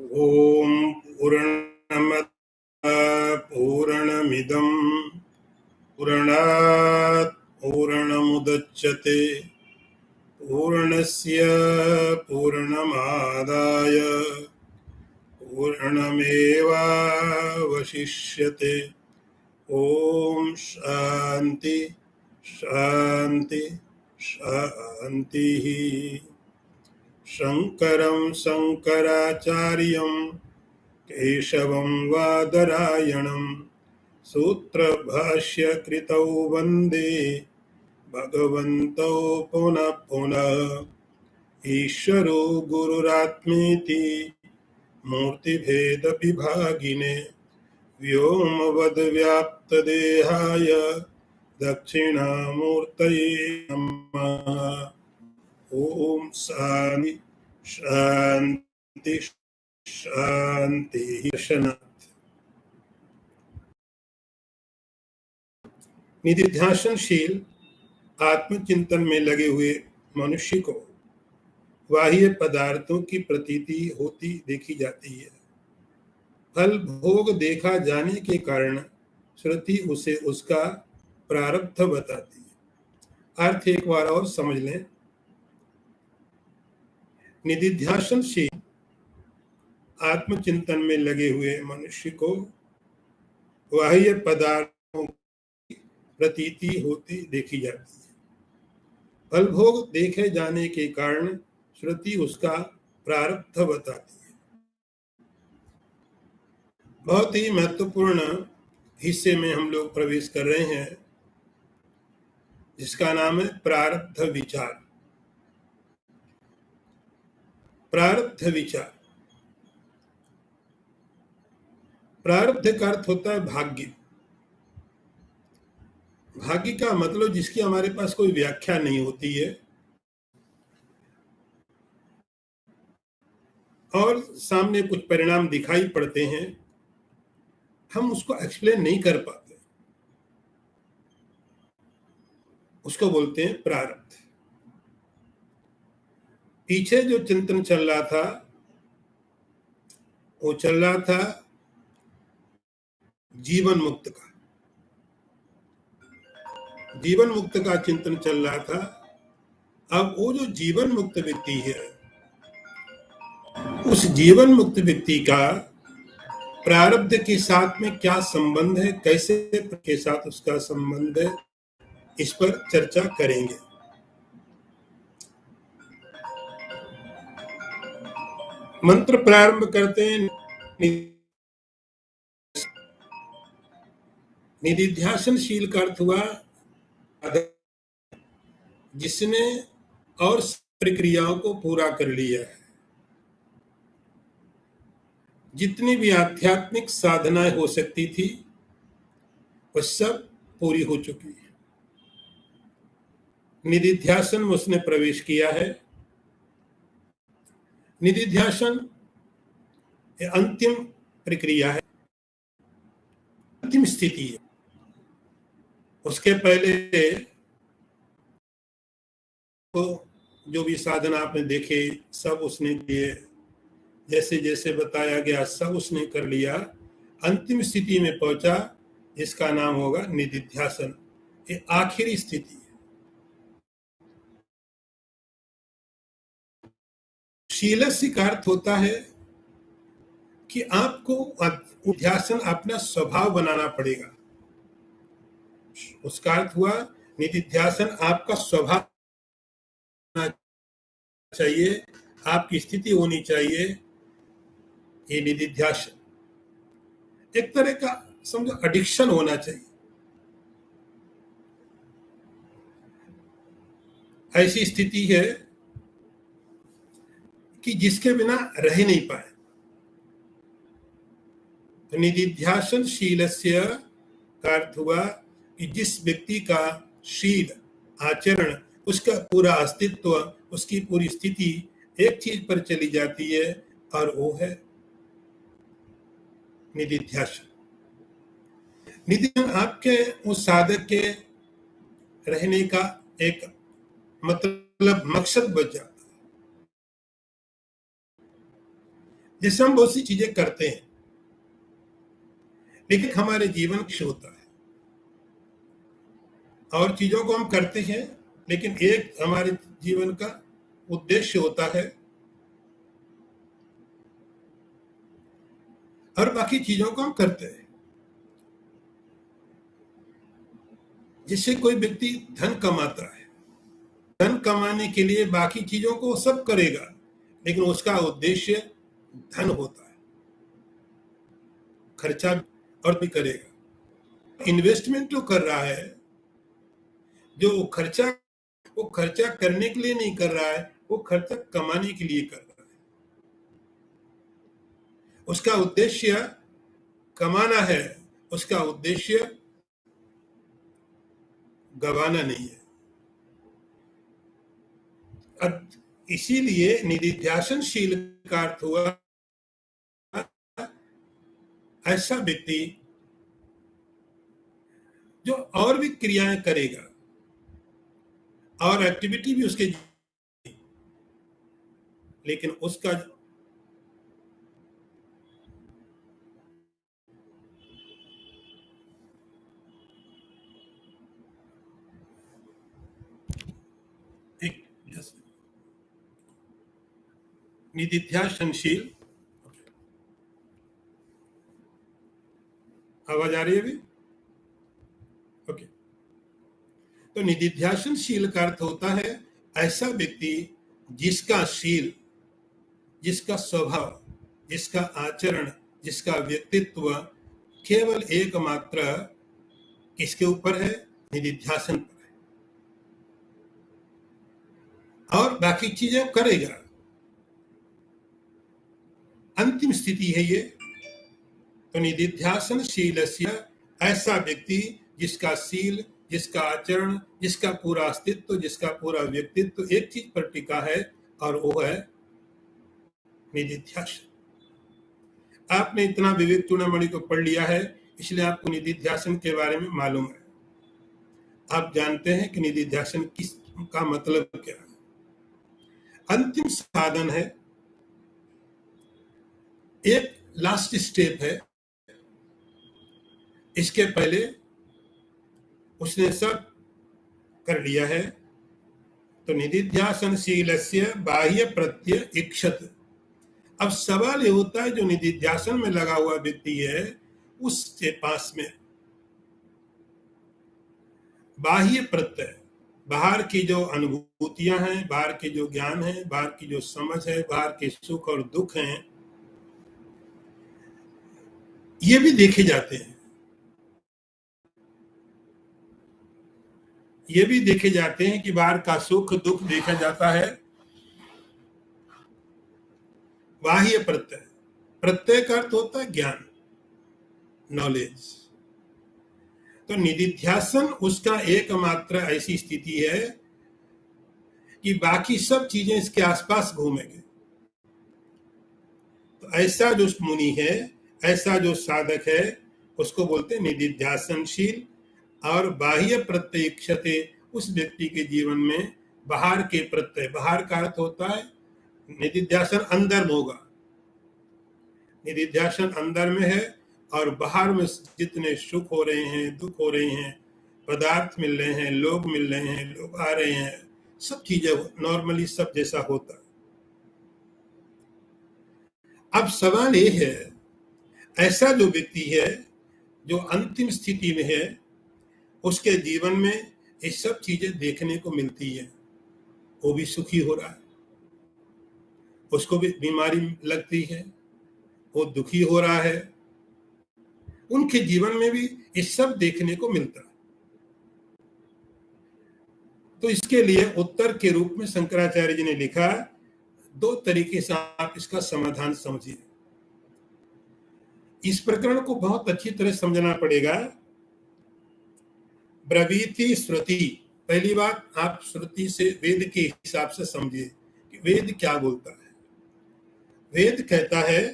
ॐ पूर्णमद पूर्णमिदं पूर्णात् पूर्णमुदच्यते पूर्णस्य पूर्णमादाय पूर्णमेवावशिष्यते। ॐ शान्ति शान्ति शान्तिः। शङ्करं शङ्कराचार्यं केशवं वादरायणं सूत्रभाष्यकृतौ वन्दे भगवन्तौ पुनः पुनः। ईश्वरो गुरुरात्मेति मूर्तिभेदविभागिने व्योमवद्व्याप्तदेहाय दक्षिणामूर्तये नमः। ओम शांति शांति शांति। निधिध्यासनशील आत्मचिंतन में लगे हुए मनुष्य को बाह्य पदार्थों की प्रतीति होती देखी जाती है। फल भोग देखा जाने के कारण श्रुति उसे उसका प्रारब्ध बताती है। अर्थ एक बार और समझ लें। निधिध्यासनशील आत्मचिंतन में लगे हुए मनुष्य को बाह्य पदार्थों की प्रतीति होती देखी जाती है। फल भोग देखे जाने के कारण श्रुति उसका प्रारब्ध बताती है। बहुत ही महत्वपूर्ण हिस्से में हम लोग प्रवेश कर रहे हैं, जिसका नाम है प्रारब्ध विचार। प्रारब्ध विचार। प्रारब्ध का अर्थ होता है भाग्य। भाग्य का मतलब जिसकी हमारे पास कोई व्याख्या नहीं होती है और सामने कुछ परिणाम दिखाई पड़ते हैं, हम उसको एक्सप्लेन नहीं कर पाते, उसको बोलते हैं प्रारब्ध। पीछे जो चिंतन चल रहा था वो चल रहा था जीवन मुक्त का। जीवन मुक्त का चिंतन चल रहा था। अब वो जो जीवन मुक्त व्यक्ति है, उस जीवन मुक्त व्यक्ति का प्रारब्ध के साथ में क्या संबंध है, कैसे के साथ उसका संबंध है, इस पर चर्चा करेंगे। मंत्र प्रारंभ करते हैं। निधिध्यासनशील का अर्थ हुआ जिसने और प्रक्रियाओं को पूरा कर लिया है। जितनी भी आध्यात्मिक साधनाएं हो सकती थी वह सब पूरी हो चुकी है। निधिध्यासन में उसने प्रवेश किया है। निधिध्यासन अंतिम प्रक्रिया है, अंतिम स्थिति है। उसके पहले तो जो भी साधना आपने देखे सब उसने किए, जैसे जैसे बताया गया सब उसने कर लिया। अंतिम स्थिति में पहुंचा जिसका नाम होगा निधिध्यासन। ये आखिरी स्थिति है। शीलस्य का अर्थ होता है कि आपको ध्यासन अपना स्वभाव बनाना पड़ेगा। उसका अर्थ हुआ निधिध्यासन आपका स्वभाव चाहिए, आपकी स्थिति होनी चाहिए। ये निधिध्यासन एक तरह का समझो एडिक्शन होना चाहिए। ऐसी स्थिति है कि जिसके बिना रह नहीं पाए। तो निधिध्यासन शीलस्य का अर्थ हुआ कि जिस व्यक्ति का शील आचरण, उसका पूरा अस्तित्व, उसकी पूरी स्थिति एक चीज पर चली जाती है और वो है निधिध्यासन। निधिध्यासन आपके उस साधक के रहने का एक मतलब मकसद बन जाता है। जैसे हम बहुत सी चीजें करते हैं, लेकिन हमारे जीवन लक्ष्य होता है, और चीजों को हम करते हैं, लेकिन एक हमारे जीवन का उद्देश्य होता है, और बाकी चीजों को हम करते हैं। जिससे कोई व्यक्ति धन कमाता है, धन कमाने के लिए बाकी चीजों को सब करेगा, लेकिन उसका उद्देश्य धन होता है, खर्चा और भी करेगा। इन्वेस्टमेंट तो कर रहा है, जो वो खर्चा करने के लिए नहीं कर रहा है, वो खर्चा कमाने के लिए कर रहा है। उसका उद्देश्य कमाना है, उसका उद्देश्य गवाना नहीं है। इसीलिए निधिध्यासनशील का अर्थ हुआ ऐसा व्यक्ति जो और भी क्रियाएं करेगा और एक्टिविटी भी उसके, लेकिन उसका एक निधिध्यासनशील, आवाज आ रही है अभी? ओके। तो निधिध्यासनशील का अर्थ होता है ऐसा व्यक्ति जिसका शील, जिसका स्वभाव, जिसका आचरण, जिसका व्यक्तित्व केवल एकमात्र किसके ऊपर है? निधिध्यासन पर है, और बाकी चीजें करेगा। अंतिम स्थिति है ये। तो निधिध्यासनशीलस्य ऐसा व्यक्ति जिसका शील, जिसका आचरण, जिसका पूरा अस्तित्व, जिसका पूरा व्यक्तित्व एक चीज पर टिका है, और वो है निधिध्यासन। आपने इतना विवेक चूड़ामणि को पढ़ लिया है, इसलिए आपको निधिध्यासन के बारे में मालूम है। आप जानते हैं कि निधिध्यासन किस का मतलब क्या है। अंतिम साधन है, एक लास्ट स्टेप है। इसके पहले उसने सब कर लिया है। तो निधिध्यासनशीलस्य बाह्य प्रत्यय इक्षत। अब सवाल ये होता है, जो निधिध्यासन में लगा हुआ व्यक्ति है, उसके पास में बाह्य प्रत्यय, बाहर की जो अनुभूतियां हैं, बाहर के जो ज्ञान है, बाहर की जो समझ है, बाहर के सुख और दुख हैं, ये भी देखे जाते हैं। ये भी देखे जाते हैं कि बाहर का सुख दुख देखा जाता है। बाह्य प्रत्यय, प्रत्यय का अर्थ होता है ज्ञान, नॉलेज। तो निधिध्यासन उसका एकमात्र ऐसी स्थिति है कि बाकी सब चीजें इसके आसपास घूमेंगे। तो ऐसा जो मुनि है, ऐसा जो साधक है, उसको बोलते हैं निधिध्यासनशील। और बाह्य प्रत्यय इक्षते, उस व्यक्ति के जीवन में बाहर के प्रत्यय, बाहर का अर्थ होता है निधिध्यासन अंदर में होगा, निधिध्यासन अंदर में है, और बाहर में जितने सुख हो रहे हैं, दुख हो रहे हैं, पदार्थ मिल रहे हैं, लोग मिल रहे हैं, लोग आ रहे हैं, सब चीजें नॉर्मली सब जैसा होता है। अब सवाल ये है, ऐसा जो व्यक्ति है जो अंतिम स्थिति में है, उसके जीवन में ये सब चीजें देखने को मिलती है। वो भी सुखी हो रहा है, उसको भी बीमारी लगती है, वो दुखी हो रहा है, उनके जीवन में भी ये सब देखने को मिलता है। तो इसके लिए उत्तर के रूप में शंकराचार्य जी ने लिखा, दो तरीके से आप इसका समाधान समझिए। इस प्रकरण को बहुत अच्छी तरह समझना पड़ेगा। ब्रवीति श्रुति, पहली बात आप श्रुति से, वेद के हिसाब से समझिए कि वेद क्या बोलता है। वेद कहता है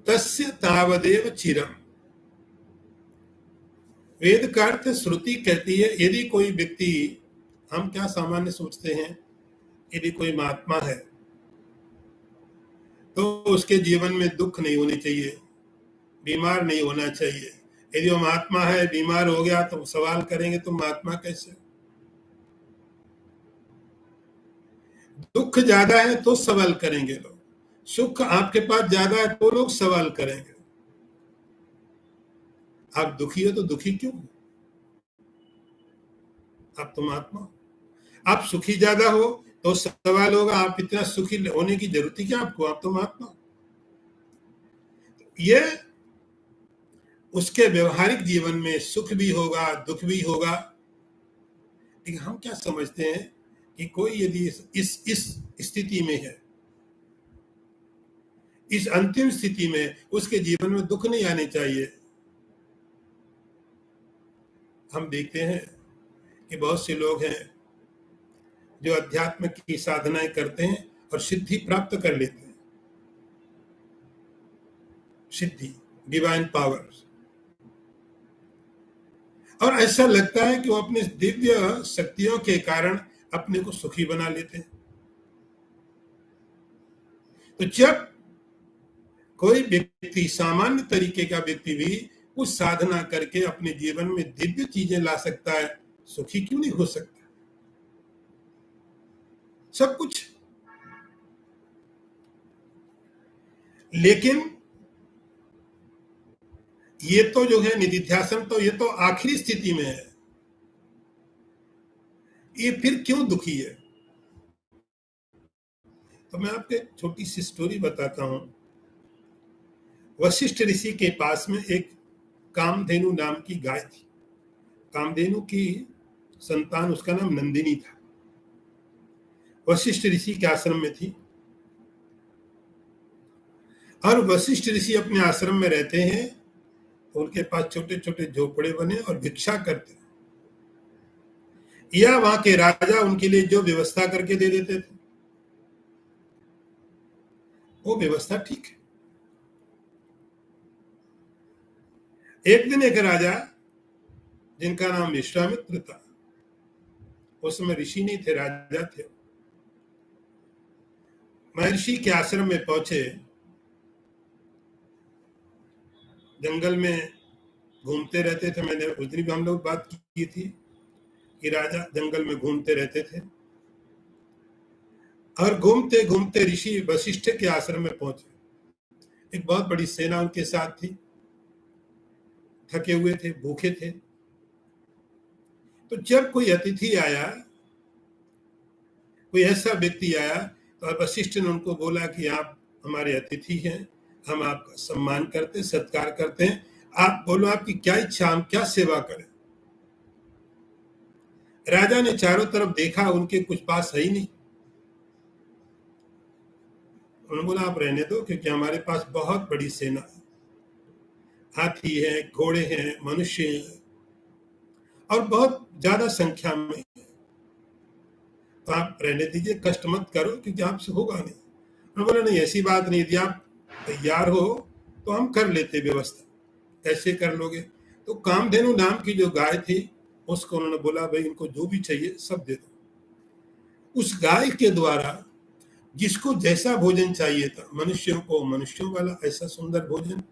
तस्य तावदेव चिरम। वेद का अर्थ श्रुति कहती है, यदि कोई व्यक्ति, हम क्या सामान्य सोचते हैं यदि कोई महात्मा है तो उसके जीवन में दुख नहीं होने चाहिए, बीमार नहीं होना चाहिए। यदि वो महात्मा है, बीमार हो गया तो सवाल करेंगे तुम महात्मा कैसे? दुख ज्यादा है तो सवाल करेंगे लोग, सुख आपके पास ज्यादा है तो लोग सवाल करेंगे। आप दुखी हो तो दुखी क्यों? आप तो महात्मा। आप सुखी ज्यादा हो तो सवाल होगा आप इतना सुखी होने की जरूरत ही क्या आपको? आप तो महात्मा। ये उसके व्यवहारिक जीवन में सुख भी होगा, दुख भी होगा। लेकिन हम क्या समझते हैं कि कोई यदि इस स्थिति में है, इस अंतिम स्थिति में, उसके जीवन में दुख नहीं आने चाहिए। हम देखते हैं कि बहुत से लोग हैं जो अध्यात्म की साधनाएं करते हैं और सिद्धि प्राप्त कर लेते हैं। सिद्धि, डिवाइन पावर्स, और ऐसा लगता है कि वो अपने दिव्य शक्तियों के कारण अपने को सुखी बना लेते हैं। तो जब कोई व्यक्ति, सामान्य तरीके का व्यक्ति भी कुछ साधना करके अपने जीवन में दिव्य चीजें ला सकता है, सुखी क्यों नहीं हो सकता? सब कुछ। लेकिन ये तो जो है निधिध्यासन, तो ये तो आखिरी स्थिति में है, ये फिर क्यों दुखी है? तो मैं आपको एक छोटी सी स्टोरी बताता हूं। वशिष्ठ ऋषि के पास में एक कामधेनु नाम की गाय थी। कामधेनु की संतान, उसका नाम नंदिनी था। वशिष्ठ ऋषि के आश्रम में थी और वशिष्ठ ऋषि अपने आश्रम में रहते हैं तो उनके पास छोटे छोटे झोपड़े बने और भिक्षा करते, या वहां के राजा उनके लिए जो व्यवस्था करके दे देते थे वो व्यवस्था ठीक है। एक दिन एक राजा जिनका नाम विश्वामित्र था, उस समय ऋषि नहीं थे, राजा थे, महर्षि के आश्रम में पहुंचे। जंगल में घूमते रहते थे। मैंने उस दिन भी हम लोग बात की थी कि राजा जंगल में घूमते रहते थे, और घूमते घूमते ऋषि वशिष्ठ के आश्रम में पहुंचे। एक बहुत बड़ी सेना उनके साथ थी, थके हुए थे, भूखे थे। तो जब कोई अतिथि आया, कोई ऐसा व्यक्ति आया, तो वशिष्ठ ने उनको बोला कि आप हमारे अतिथि हैं, हम आपका सम्मान करते, सत्कार करते हैं, आप बोलो आपकी क्या इच्छा, हम क्या सेवा करें? राजा ने चारों तरफ देखा, उनके कुछ पास है ही नहीं। उन्होंने बोला आप रहने दो, क्योंकि हमारे पास बहुत बड़ी सेना है, हाथी है, घोड़े हैं, मनुष्य हैं, और बहुत ज्यादा संख्या में, तो आप रहने दीजिए, कष्ट मत करो, क्योंकि आपसे होगा नहीं। उन्होंने बोला नहीं, ऐसी बात नहीं, यदि आप तैयार हो तो हम कर लेते व्यवस्था। कैसे कर लोगे? तो कामधेनु नाम की जो गाय थी, उसको उन्होंने बोला भाई इनको जो भी चाहिए सब दे दो। उस गाय के द्वारा जिसको जैसा भोजन चाहिए था, मनुष्यों को मनुष्यों वाला ऐसा सुंदर भोजन,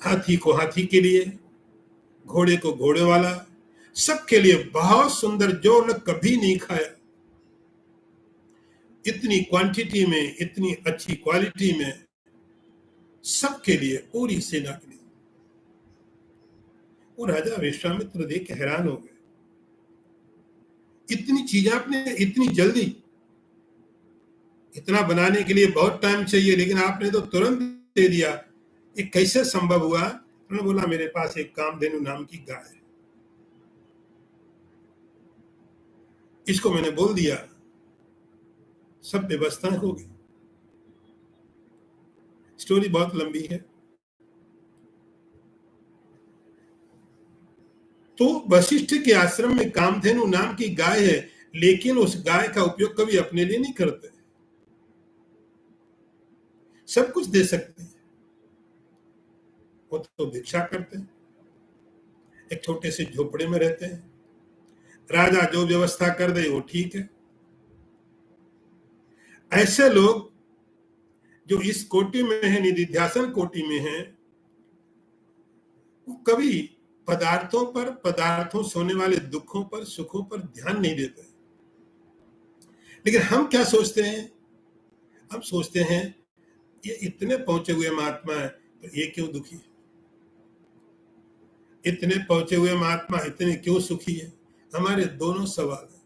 हाथी को हाथी के लिए, घोड़े को घोड़े वाला, सबके लिए बहुत सुंदर, जो न कभी नहीं खाया, इतनी क्वांटिटी में, इतनी अच्छी क्वालिटी में, सबके लिए, पूरी सेना के लिए। वो राजा विश्वामित्र देख के हैरान हो गए, इतनी चीज आपने इतनी जल्दी, इतना बनाने के लिए बहुत टाइम चाहिए, लेकिन आपने तो तुरंत दे दिया, ये कैसे संभव हुआ? उन्होंने बोला मेरे पास एक कामधेनु नाम की गाय है, इसको मैंने बोल दिया, सब व्यवस्थाएं हो गई। स्टोरी बहुत लंबी है। तो वशिष्ठ के आश्रम में कामधेनु नाम की गाय है, लेकिन उस गाय का उपयोग कभी अपने लिए नहीं करते। सब कुछ दे सकते हैं, वो तो भिक्षा करते हैं, एक छोटे से झोपड़े में रहते हैं, राजा जो व्यवस्था कर दे वो ठीक है। ऐसे लोग जो इस कोटि में है, निधिध्यासन कोटि में है, वो कभी पदार्थों पर, पदार्थों से होने वाले दुखों पर, सुखों पर ध्यान नहीं देते। लेकिन हम क्या सोचते हैं? हम सोचते हैं ये इतने पहुंचे हुए महात्मा है तो ये क्यों दुखी है, इतने पहुंचे हुए महात्मा इतने क्यों सुखी है। हमारे दोनों सवाल है।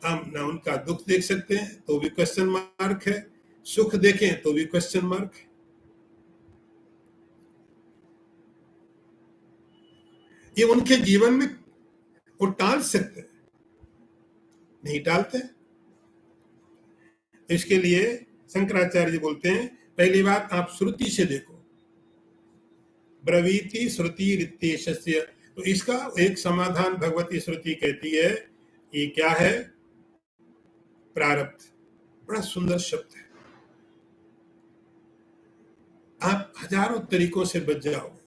हम ना उनका दुख देख सकते हैं तो भी क्वेश्चन मार्क है, सुख देखें तो भी क्वेश्चन मार्क है। ये उनके जीवन में वो टाल सकते हैं, नहीं टालते। इसके लिए शंकराचार्य जी बोलते हैं, पहली बात आप श्रुति से देखो, ब्रवीति श्रुति रित्येशस्य। तो इसका एक समाधान भगवती श्रुति कहती है, ये क्या है? प्रारब्ध। बड़ा सुंदर शब्द है। आप हजारों तरीकों से बच जाओगे,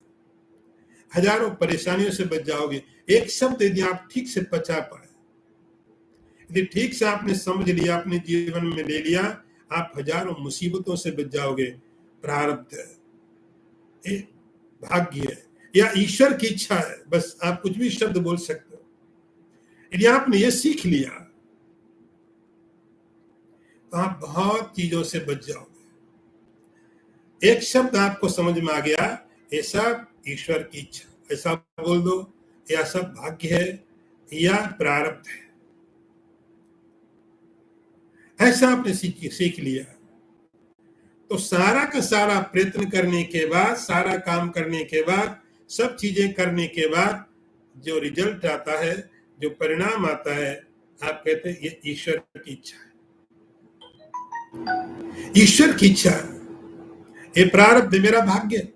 हजारों परेशानियों से बच जाओगे। एक शब्द यदि आप ठीक से पचा पाए, यदि ठीक से आपने समझ लिया, अपने जीवन में ले लिया, आप हजारों मुसीबतों से बच जाओगे। प्रारब्ध है, एक भाग्य है, या ईश्वर की इच्छा है। बस आप कुछ भी शब्द बोल सकते हो। यदि आपने ये सीख लिया तो आप बहुत चीजों से बच जाओगे। एक शब्द आपको समझ में आ गया, ये सब ईश्वर की इच्छा, ऐसा बोल दो, या सब भाग्य है या प्रारब्ध है, ऐसा आपने सीख लिया। तो सारा का सारा प्रयत्न करने के बाद, सारा काम करने के बाद, सब चीजें करने के बाद जो रिजल्ट आता है, जो परिणाम आता है, आप कहते हैं ये ईश्वर की इच्छा है, ईश्वर की इच्छा है, ये प्रारब्ध मेरा भाग्य।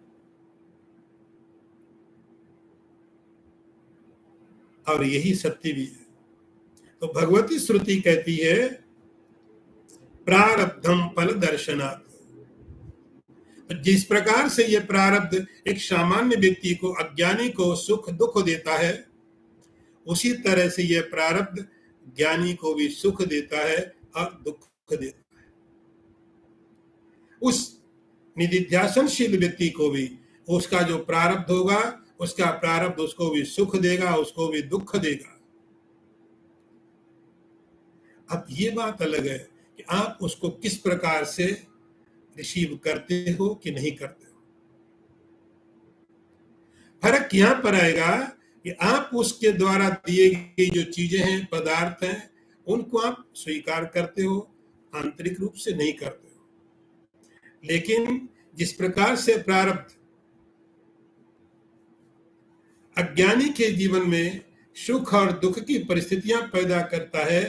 और यही सत्य भी है। तो भगवती श्रुति कहती है, प्रारब्धम फल दर्शनात्। जिस प्रकार से ये प्रारब्ध एक सामान्य व्यक्ति को, अज्ञानी को सुख दुख देता है, उसी तरह से यह प्रारब्ध ज्ञानी को भी सुख देता है और दुख देता है। उस निधिध्यासनशील व्यक्ति को भी उसका जो प्रारब्ध होगा, उसका प्रारब्ध उसको भी सुख देगा, उसको भी दुख देगा। अब ये बात अलग है कि आप उसको किस प्रकार से रिसीव करते हो कि नहीं करते हो। फर्क यहां पर आएगा कि आप उसके द्वारा दिए गई जो चीजें हैं, पदार्थ हैं, उनको आप स्वीकार करते हो, आंतरिक रूप से नहीं करते हो। लेकिन जिस प्रकार से प्रारब्ध अज्ञानी के जीवन में सुख और दुख की परिस्थितियां पैदा करता है,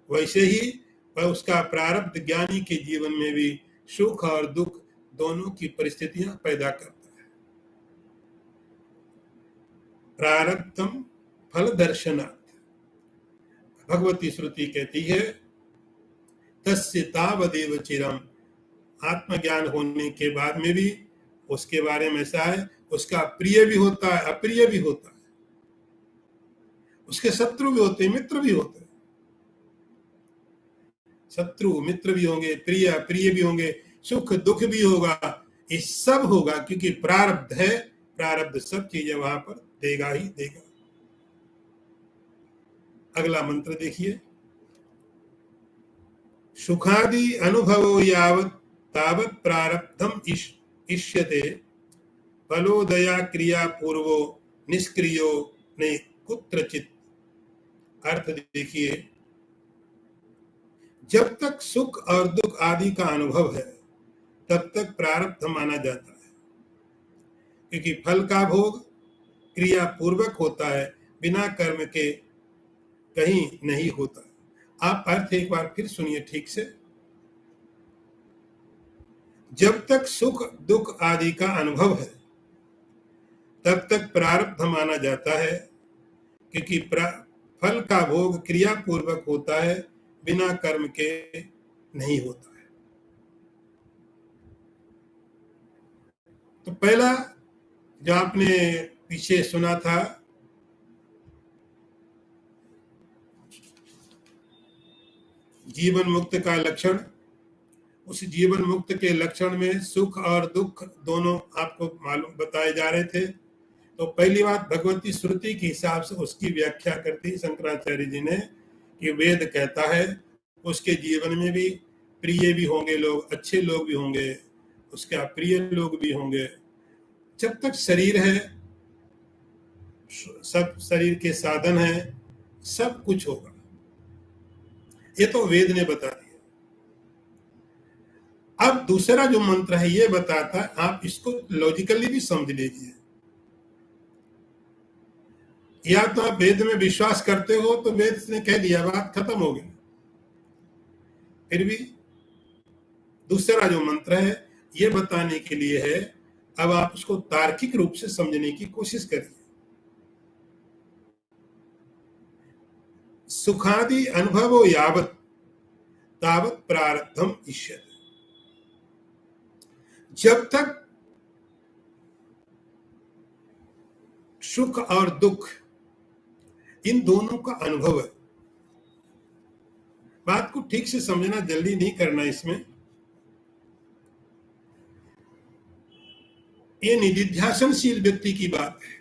वैसे ही वह उसका प्रारब्ध ज्ञानी के जीवन में भी सुख और दुख दोनों की परिस्थितियां पैदा करता है। प्रारब्धम फल दर्शनात्। भगवती श्रुति कहती है, तस्य तावदेव चिरम। आत्मज्ञान होने के बाद में भी उसके बारे में ऐसा है, उसका प्रिय भी होता है, अप्रिय भी होता है, उसके शत्रु भी होते हैं, मित्र भी होते हैं। शत्रु मित्र भी होंगे, प्रिय अप्रिय भी होंगे, सुख दुख भी होगा, ये सब होगा क्योंकि प्रारब्ध है। प्रारब्ध सब चीजें वहां पर देगा ही देगा। अगला मंत्र देखिए, सुखादि अनुभवो यावत् तावत् प्रारब्धम इष्यते फलोदया क्रिया पूर्वो निष्क्रियो ने कुत्रचित। अर्थ देखिए, जब तक सुख और दुख आदि का अनुभव है तब तक प्रारब्ध माना जाता है, क्योंकि फल का भोग क्रिया पूर्वक होता है, बिना कर्म के कहीं नहीं होता। आप अर्थ एक बार फिर सुनिए ठीक से। जब तक सुख दुख आदि का अनुभव है तब तक प्रारब्ध माना जाता है, क्योंकि फल का भोग क्रिया पूर्वक होता है, बिना कर्म के नहीं होता है। तो पहला जो आपने पीछे सुना था, जीवन मुक्त का लक्षण, उस जीवन मुक्त के लक्षण में सुख और दुख दोनों आपको मालूम बताए जा रहे थे। तो पहली बात, भगवती श्रुति के हिसाब से उसकी व्याख्या करती शंकराचार्य जी ने कि वेद कहता है उसके जीवन में भी प्रिय भी होंगे लोग, अच्छे लोग भी होंगे, उसके अप्रिय लोग भी होंगे। जब तक शरीर है, सब शरीर के साधन है, सब कुछ होगा। ये तो वेद ने बता दिया। अब दूसरा जो मंत्र है ये बताता है, आप इसको लॉजिकली भी समझ लीजिए। या तो आप वेद में विश्वास करते हो तो वेद ने कह दिया, बात खत्म हो गई। फिर भी दूसरा जो मंत्र है ये बताने के लिए है, अब आप उसको तार्किक रूप से समझने की कोशिश करिए। सुखादि अनुभवो यावत तावत प्रारब्धम इष्यते। जब तक सुख और दुख इन दोनों का अनुभव है, बात को ठीक से समझना, जल्दी नहीं करना इसमें। ये निधिध्यासनशील व्यक्ति की बात है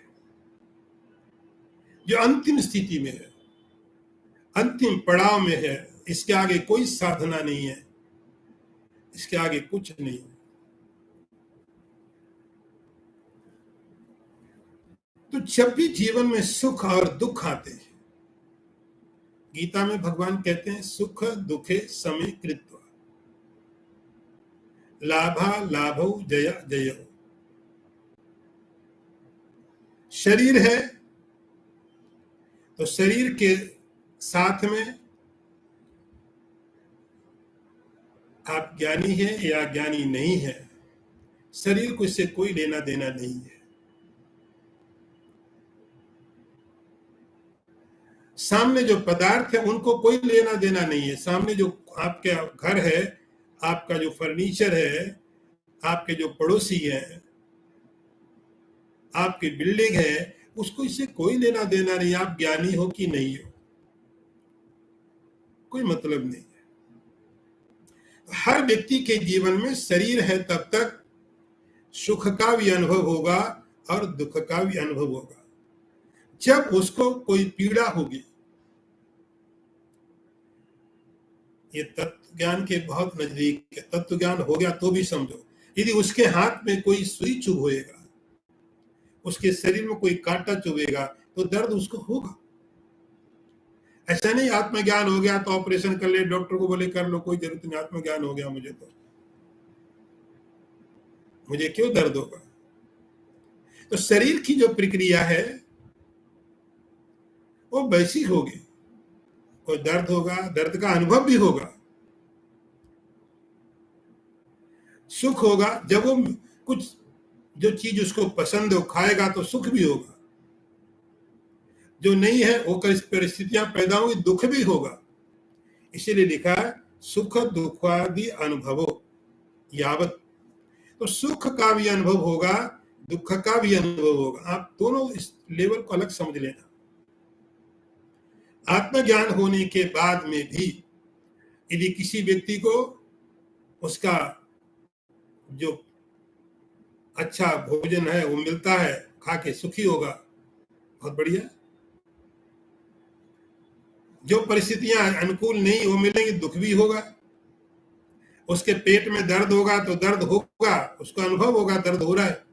जो अंतिम स्थिति में है, अंतिम पड़ाव में है। इसके आगे कोई साधना नहीं है, इसके आगे कुछ नहीं है। तो जब भी जीवन में सुख और दुख आते हैं, गीता में भगवान कहते हैं सुख दुखे समे कृत्वा लाभा लाभौ जय जय। शरीर है तो शरीर के साथ में आप ज्ञानी है या ज्ञानी नहीं है, शरीर को इससे कोई लेना देना नहीं है। सामने जो पदार्थ है उनको कोई लेना देना नहीं है। सामने जो आपके घर है, आपका जो फर्नीचर है, आपके जो पड़ोसी है, आपकी बिल्डिंग है, उसको इससे कोई लेना देना नहीं। आप ज्ञानी हो कि नहीं हो, कोई मतलब नहीं है। हर व्यक्ति के जीवन में शरीर है तब तक सुख का भी अनुभव होगा और दुख का भी अनुभव होगा। जब उसको कोई पीड़ा होगी, ये तत्व ज्ञान के बहुत नजदीक है। तत्व ज्ञान हो गया तो भी समझो, यदि उसके हाथ में कोई सुई चुभेगा, उसके शरीर में कोई कांटा चुभेगा तो दर्द उसको होगा। ऐसा नहीं आत्मज्ञान हो गया तो ऑपरेशन कर ले, डॉक्टर को बोले कर लो, कोई जरूरत नहीं, आत्मज्ञान हो गया मुझे तो मुझे क्यों दर्द होगा। तो शरीर की जो प्रक्रिया है वो वैसी होगी, कोई दर्द होगा, दर्द का अनुभव भी होगा। सुख होगा जब वो कुछ जो चीज उसको पसंद हो खाएगा तो सुख भी होगा, जो नहीं है वो परिस्थितियां पैदा होंगी, दुख भी होगा। इसीलिए लिखा है सुख दुखादि अनुभवो यावत। तो सुख का भी अनुभव होगा, दुख का भी अनुभव होगा। आप दोनों इस लेवल को अलग समझ लेना। आत्मज्ञान होने के बाद में भी यदि किसी व्यक्ति को उसका जो अच्छा भोजन है वो मिलता है, खा के सुखी होगा, बहुत बढ़िया। जो परिस्थितियां अनुकूल नहीं वो मिलेंगी, दुख भी होगा। उसके पेट में दर्द होगा तो दर्द होगा, उसको अनुभव होगा दर्द हो रहा है।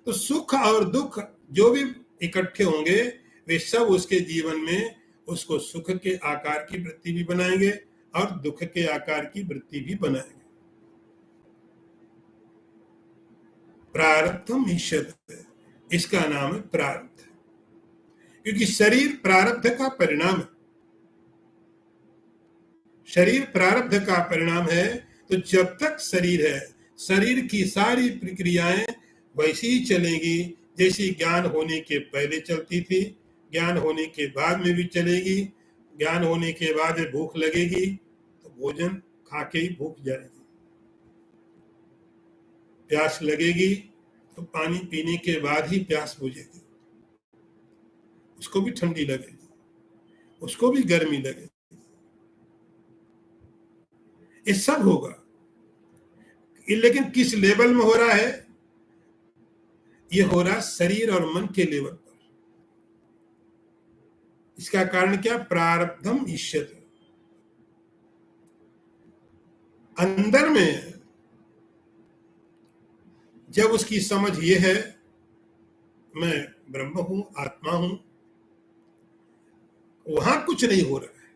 तो सुख और दुख जो भी इकट्ठे होंगे वे सब उसके जीवन में उसको सुख के आकार की वृत्ति भी बनाएंगे और दुख के आकार की वृत्ति भी बनाएंगे। प्रारब्धम इष्यते, इसका नाम है प्रारब्ध, क्योंकि शरीर प्रारब्ध का परिणाम है। शरीर प्रारब्ध का परिणाम है। तो जब तक शरीर है, शरीर की सारी प्रक्रियाएं वैसी ही चलेंगी जैसी ज्ञान होने के पहले चलती थी, ज्ञान होने के बाद में भी चलेगी। ज्ञान होने के बाद भूख लगेगी तो भोजन खा के ही भूख जाएगी, प्यास लगेगी तो पानी पीने के बाद ही प्यास बुझेगी, उसको भी ठंडी लगेगी, उसको भी गर्मी लगेगी। ये सब होगा, लेकिन किस लेवल में हो रहा है? ये हो रहा शरीर और मन के लेवल पर। इसका कारण क्या? प्रारब्धम ईश्यते। अंदर में जब उसकी समझ ये है मैं ब्रह्म हूं, आत्मा हूं, वहां कुछ नहीं हो रहा है,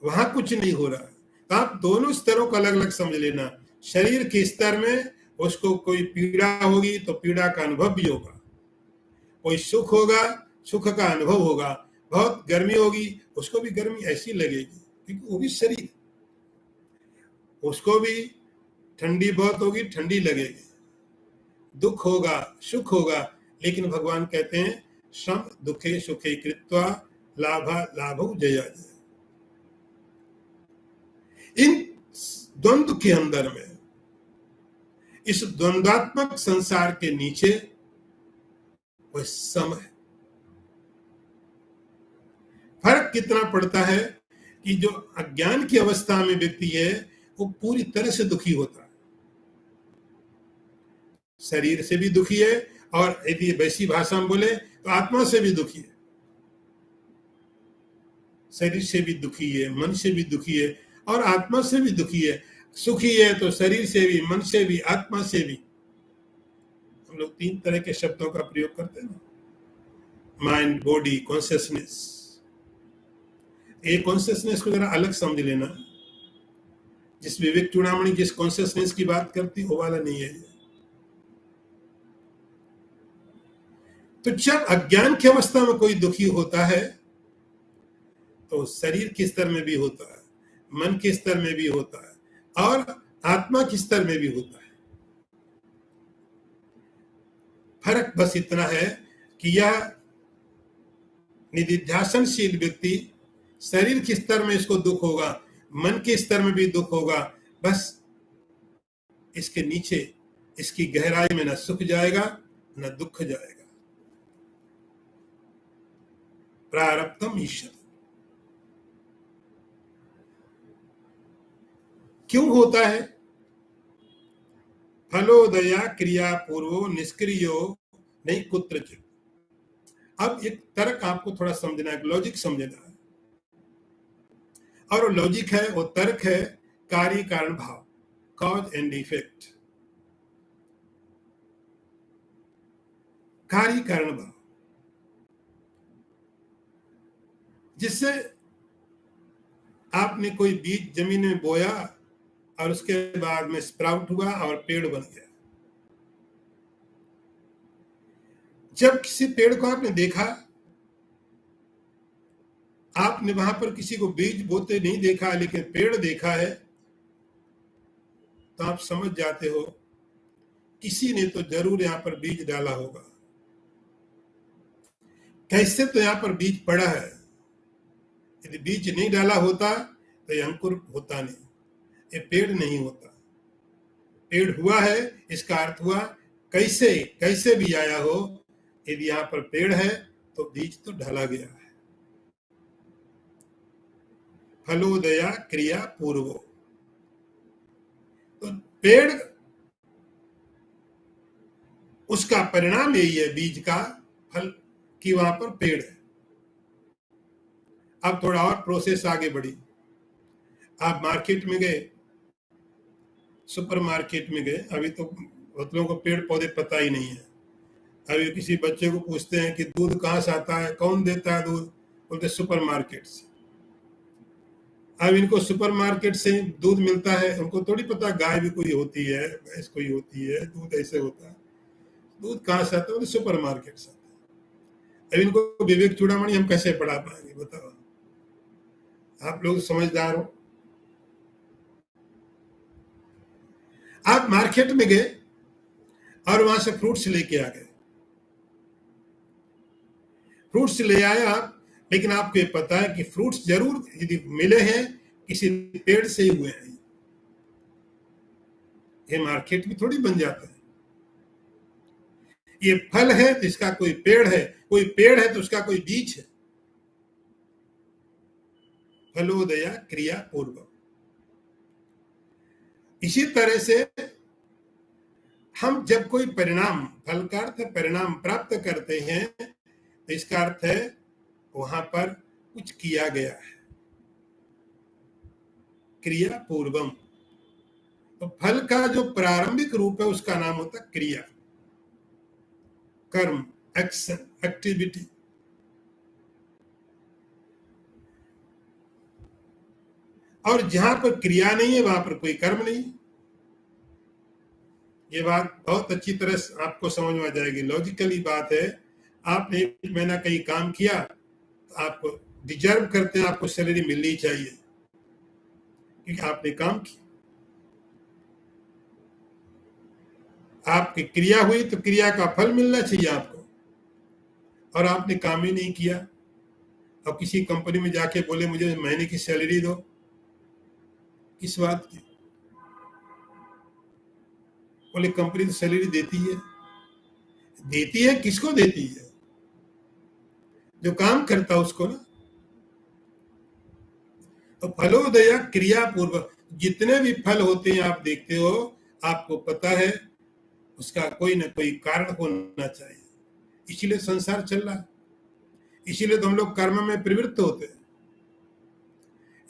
वहां कुछ नहीं हो रहा है। तो आप दोनों स्तरों को अलग अलग समझ लेना। शरीर के स्तर में उसको कोई पीड़ा होगी तो पीड़ा का अनुभव भी होगा, कोई सुख होगा, सुख का अनुभव होगा, बहुत गर्मी होगी उसको भी गर्मी ऐसी लगेगी क्योंकि वो भी शरीर, उसको भी ठंडी बहुत होगी, ठंडी लगेगी, दुख होगा, सुख होगा। लेकिन भगवान कहते हैं सम दुखे सुखे कृत्वा लाभा लाभो जया जय। इन द्वंद्व के अंदर में, इस द्वंद्वात्मक संसार के नीचे वह सम है। फर्क कितना पड़ता है कि जो अज्ञान की अवस्था में व्यक्ति है वो पूरी तरह से दुखी होता है, शरीर से भी दुखी है, और यदि वैसी भाषा में बोले तो आत्मा से भी दुखी है, शरीर से भी दुखी है, मन से भी दुखी है और आत्मा से भी दुखी है। सुखी है तो शरीर से भी, मन से भी, आत्मा से भी। हम लोग तीन तरह के शब्दों का प्रयोग करते हैं ना, माइंड, बॉडी, कॉन्शियसनेस। ये कॉन्शियसनेस को जरा अलग समझ लेना। जिस विवेक चूड़ामणि जिस कॉन्शियसनेस की बात करती वो वाला नहीं है। तो जब अज्ञान की अवस्था में कोई दुखी होता है तो शरीर के स्तर में भी होता है, मन के स्तर में भी होता है और आत्मा के स्तर में भी होता है। फर्क बस इतना है कि यह निधिध्यासनशील व्यक्ति शरीर के स्तर में इसको दुख होगा, मन के स्तर में भी दुख होगा, बस इसके नीचे इसकी गहराई में न सुख जाएगा न दुख जाएगा। प्रारब्धम ईश्यते। क्यों होता है? फलोदया क्रिया पूर्वो निष्क्रियो नहीं कुत्रचित। अब एक तर्क आपको थोड़ा समझना है, लॉजिक समझना है, और वो लॉजिक है, वो तर्क है कार्य कारण भाव, कॉज एंड इफेक्ट। कार्य कारण भाव जिससे आपने कोई बीज जमीन में बोया और उसके बाद में स्प्राउट हुआ और पेड़ बन गया। जब किसी पेड़ को आपने देखा, आपने वहां पर किसी को बीज बोते नहीं देखा लेकिन पेड़ देखा है, तो आप समझ जाते हो किसी ने तो जरूर यहां पर बीज डाला होगा। कैसे तो यहां पर बीज पड़ा है, यदि बीज नहीं डाला होता तो ये अंकुर होता नहीं, ये पेड़ नहीं होता। पेड़ हुआ है इसका अर्थ हुआ कैसे कैसे भी आया हो, यदि यहां पर पेड़ है तो बीज तो डाला गया है। फलोदया क्रिया पूर्वो, तो पेड़ उसका परिणाम यही है, बीज का फल कि वहां पर पेड़ है। अब थोड़ा और प्रोसेस आगे बढ़ी। आप मार्केट में गए, सुपर मार्केट में गए, अभी तो बहुत लोगों को पेड़ पौधे पता ही नहीं है। अभी किसी बच्चे को पूछते हैं कि दूध कहाँ से आता है, कौन देता है दूध, बोलते सुपर मार्केट से। अब इनको सुपर मार्केट से दूध मिलता है, उनको थोड़ी पता गाय भी कोई होती है, भैंस कोई होती है, दूध ऐसे होता है। दूध कहाँ से आता है, सुपर मार्केट से आता है। अब इनको विवेक चूड़ामणि हम कैसे पढ़ा पाएंगे बताओ? आप लोग समझदार हो। आप मार्केट में गए और वहां से फ्रूट्स लेके आ गए, फ्रूट्स ले आए आप, लेकिन आपको ये पता है कि फ्रूट्स जरूर यदि मिले हैं किसी पेड़ से ही हुए हैं। ये मार्केट में थोड़ी बन जाता है। ये फल है तो इसका कोई पेड़ है, कोई पेड़ है तो उसका कोई बीज है। फलोदया क्रिया पूर्व। इसी तरह से हम जब कोई परिणाम, फल का अर्थ परिणाम प्राप्त करते हैं, तो इसका अर्थ है वहां पर कुछ किया गया है, क्रिया पूर्वम। तो फल का जो प्रारंभिक रूप है उसका नाम होता है क्रिया, कर्म, एक्शन, एक्टिविटी। और जहां पर क्रिया नहीं है वहां पर कोई कर्म नहीं। ये बात बहुत अच्छी तरह से आपको समझ में आ जाएगी, लॉजिकली बात है। आपने 1 महीना कहीं काम किया तो आपको डिजर्व करते हैं, आपको सैलरी मिलनी चाहिए क्योंकि आपने काम किया। आपकी क्रिया हुई तो क्रिया का फल मिलना चाहिए आपको, और आपने काम ही नहीं किया। अब किसी कंपनी में जाके बोले मुझे महीने की सैलरी दो, किस बात की? बोले कंपनी तो सैलरी देती है। देती है किसको देती है? जो काम करता उसको ना। तो फलोदया क्रिया पूर्व, जितने भी फल होते हैं आप देखते हो, आपको पता है उसका कोई ना कोई कारण होना चाहिए, इसीलिए संसार चल रहा है, इसीलिए तो हम लोग कर्म में प्रवृत्त होते हैं,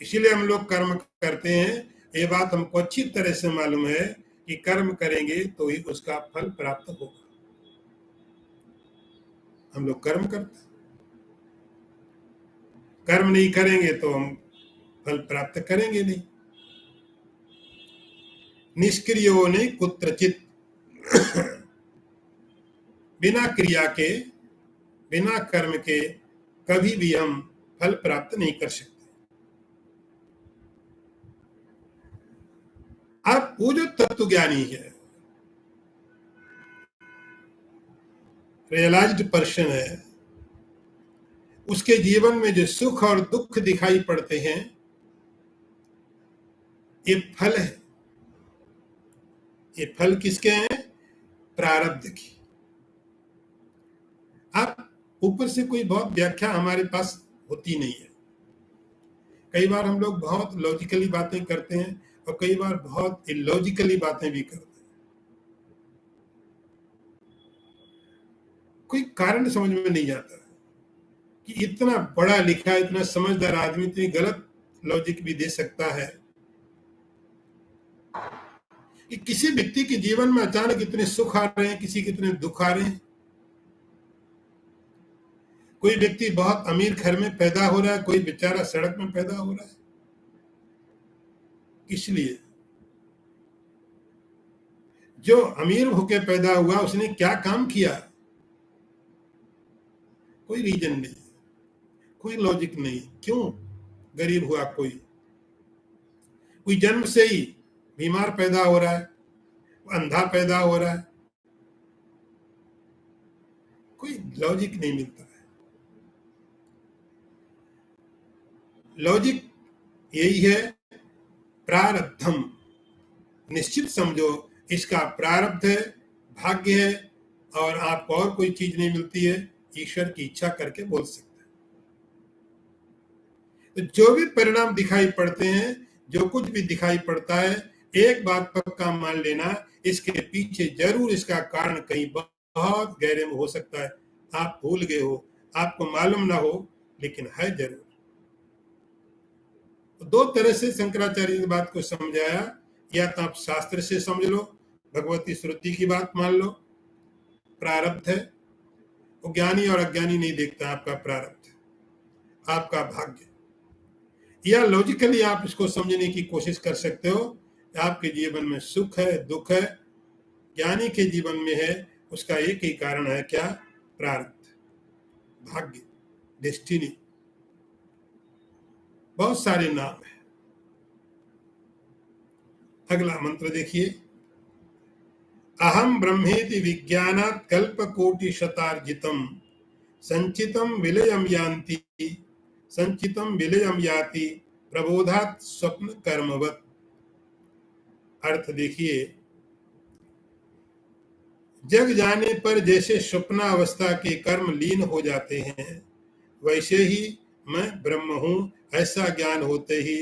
इसीलिए हम लोग कर्म करते हैं। ये बात हमको अच्छी तरह से मालूम है कि कर्म करेंगे तो ही उसका फल प्राप्त होगा। हम लोग कर्म करते हैं, कर्म नहीं करेंगे तो हम फल प्राप्त करेंगे नहीं। निष्क्रियो ने कुत्रचित, बिना क्रिया के, बिना कर्म के कभी भी हम फल प्राप्त नहीं कर सकते। अब वो जो तत्व ज्ञानी है, रियलाइज्ड पर्सन है, उसके जीवन में जो सुख और दुख दिखाई पड़ते हैं ये फल है। ये फल किसके हैं? प्रारब्ध की। आप ऊपर से कोई बहुत व्याख्या हमारे पास होती नहीं है। कई बार हम लोग बहुत लॉजिकली बातें करते हैं और कई बार बहुत इलॉजिकली बातें भी करते हैं। कोई कारण समझ में नहीं आता कि इतना बड़ा लिखा, इतना समझदार आदमी इतनी गलत लॉजिक भी दे सकता है कि किसी व्यक्ति के जीवन में अचानक इतने सुख आ रहे हैं, किसी के इतने दुख आ रहे हैं। कोई व्यक्ति बहुत अमीर घर में पैदा हो रहा है, कोई बेचारा सड़क में पैदा हो रहा है। इसलिए जो अमीर होकर पैदा हुआ उसने क्या काम किया? कोई रीजन नहीं, कोई लॉजिक नहीं। क्यों गरीब हुआ? कोई जन्म से ही बीमार पैदा हो रहा है, अंधा पैदा हो रहा है, कोई लॉजिक नहीं मिलता है। लॉजिक यही है, प्रारब्धम। निश्चित समझो इसका प्रारब्ध है, भाग्य है, और आपको और कोई चीज नहीं मिलती है, ईश्वर की इच्छा करके बोल सकते हैं। तो जो भी परिणाम दिखाई पड़ते हैं, जो कुछ भी दिखाई पड़ता है, एक बात पक्का मान लेना, इसके पीछे जरूर इसका कारण कहीं बहुत गहरे में हो सकता है। आप भूल गए हो, आपको मालूम ना हो, लेकिन है जरूर। तो 2 तरह से शंकराचार्य ने बात को समझाया। या तो आप शास्त्र से समझ लो, भगवती श्रुति की बात मान लो, प्रारब्ध है। वो ज्ञानी और अज्ञानी नहीं देखता आपका प्रारब्ध, आपका भाग्य। या लॉजिकली आप इसको समझने की कोशिश कर सकते हो, आपके जीवन में सुख है, दुख है, ज्ञानी के जीवन में है, उसका एक ही कारण है, क्या? प्रारब्ध, भाग्य, डेस्टिनी। बहुत सारे नाम है। अगला मंत्र देखिए, अहम ब्रह्मेति विज्ञानात् कल्पकोटि शतार्जितम संचितम विलयम यान्ति, संचितम विलयम याति प्रबोधात् स्वप्न कर्मवत्। अर्थ देखिए, जग जाने पर जैसे स्वप्नावस्था के कर्म लीन हो जाते हैं, वैसे ही मैं ब्रह्म हूं ऐसा ज्ञान होते ही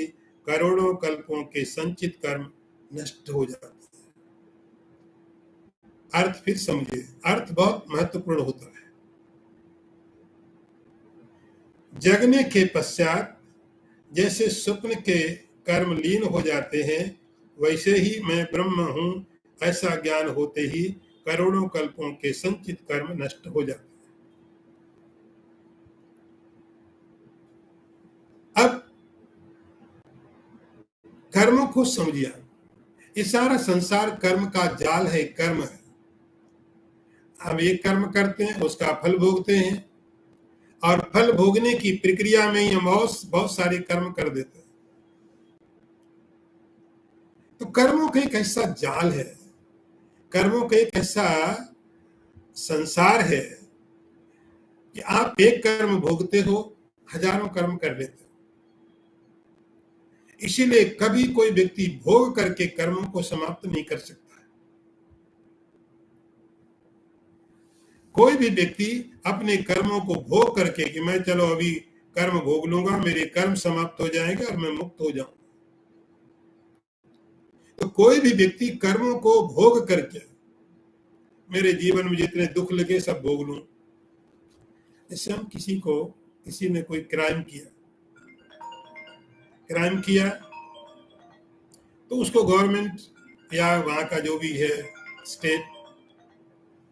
करोड़ों कल्पों के संचित कर्म नष्ट हो जाते हैं। अर्थ फिर समझिए, अर्थ बहुत महत्वपूर्ण होता है। जगने के पश्चात जैसे स्वप्न के कर्म लीन हो जाते हैं, वैसे ही मैं ब्रह्म हूं ऐसा ज्ञान होते ही करोड़ों कल्पों के संचित कर्म नष्ट हो जाते हैं। अब कर्मों को समझिए, ये सारा संसार कर्म का जाल है, कर्म है। हम एक कर्म करते हैं, उसका फल भोगते हैं, और फल भोगने की प्रक्रिया में ही हम बहुत सारे कर्म कर देते हैं। तो कर्मों का एक ऐसा जाल है, कर्मों का एक ऐसा संसार है कि आप एक कर्म भोगते हो, हजारों कर्म कर लेते हो। इसीलिए कभी कोई व्यक्ति भोग करके कर्मों को समाप्त नहीं कर सकता। कोई भी व्यक्ति अपने कर्मों को भोग करके कि मैं चलो अभी कर्म भोग लूंगा, मेरे कर्म समाप्त हो जाएंगे और मैं मुक्त हो जाऊंगा, तो कोई भी व्यक्ति कर्मों को भोग करके मेरे जीवन में जितने दुख लगे सब भोग लूं। जैसे हम किसी ने कोई क्राइम किया तो उसको गवर्नमेंट या वहां का जो भी है स्टेट